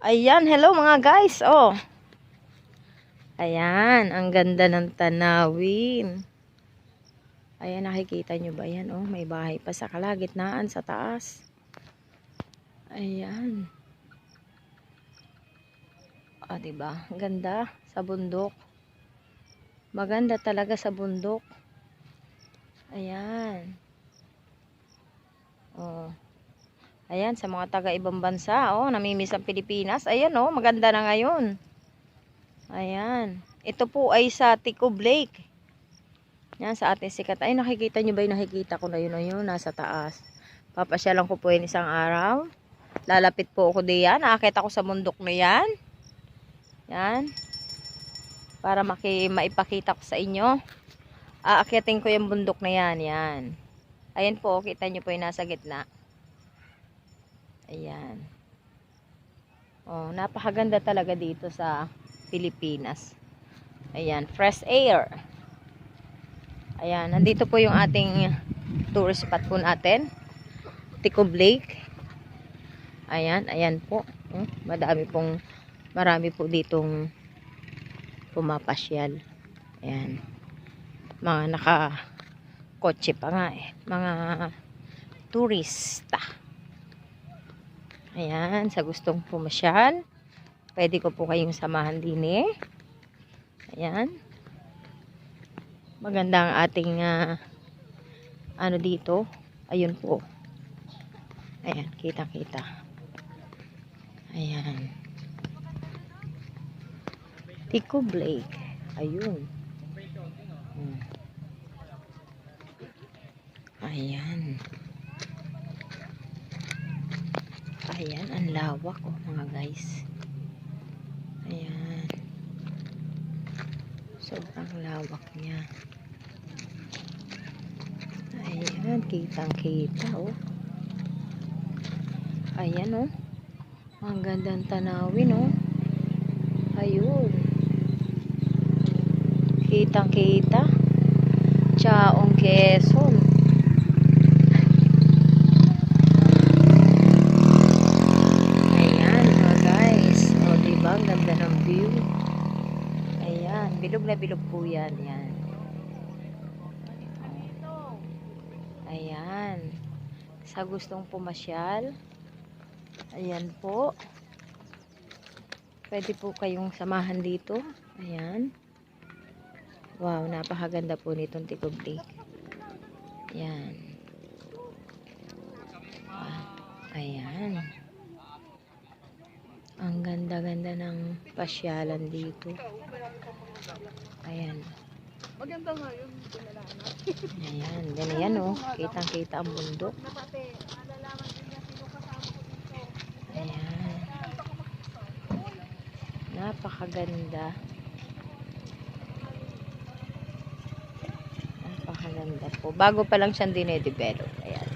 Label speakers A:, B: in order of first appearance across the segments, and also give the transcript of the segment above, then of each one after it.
A: Ayan, hello mga guys. Oh. Ayan, ang ganda ng tanawin. Ayan, nakikita nyo ba yan? Oh, may bahay pa sa kalagitnaan sa taas. Ayan. Oh, diba? Ang ganda sa bundok. Maganda talaga sa bundok. Ayan. Oh. Ayan, sa mga taga-ibang bansa, oh, namimiss ang Pilipinas. Ayan, oh, maganda na ngayon. Ayan. Ito po ay sa Ticob Lake. Yan, sa ating sikat. Ay, nakikita nyo ba yung nakikita ko na yun, ayun, nasa taas. Papasyalan ko po yun isang araw. Lalapit po ako diyan. Aakit ako sa bundok na yan. Yan. Para maipakita ko sa inyo. Aakitin ko yung bundok na yan. Yan. Ayan po, kita nyo po yung nasa gitna. Ayan. Oh, napakaganda talaga dito sa Pilipinas. Ayan, fresh air. Ayan, nandito po yung ating tourist spot po natin. Ticob Lake. Ayan, ayan po. Marami po ditong pumapasyal. Ayan. Mga naka-kotse pa nga eh. Mga turista. Ayan, sa gustong pumasyal, pwede ko po kayong samahan din eh. Ayan. Maganda ang ating ano dito. Ayun po. Ayan, kita-kita. Ayan. Ticob Lake. Ayun. Ayan. Ayan, ang lawak oh mga guys. Ayan. Sobrang lawak niya. Ayan, kitang-kita oh. Ayan oh. Ang gandang tanawin oh. Ayun. Kitang-kita. Chaong Quezon. Ayan mga guys. O diba ang ganda ng view. Ayan. Bilog na bilog po yan. Yan. Ayan. Sa gustong pumasyal. Ayan po. Pwede po kayong samahan dito. Ayan. Wow, napakaganda po nitong Ticob Lake. Ayan. Ayan. Ang ganda-ganda ng pasyalan dito. Ayan.
B: Maganda nga yun.
A: Ayan. Ganyan oh. Kitang-kita ang bundok. Ayan. Napakaganda. Napakaganda po. Bago pa lang siyang dinedevelop. Ayan.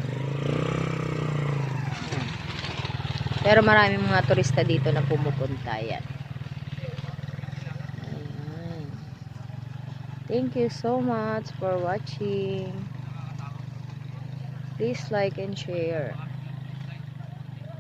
A: Pero maraming mga turista dito na pumupunta. Yan. Ayan. Thank you so much for watching. Please like and share.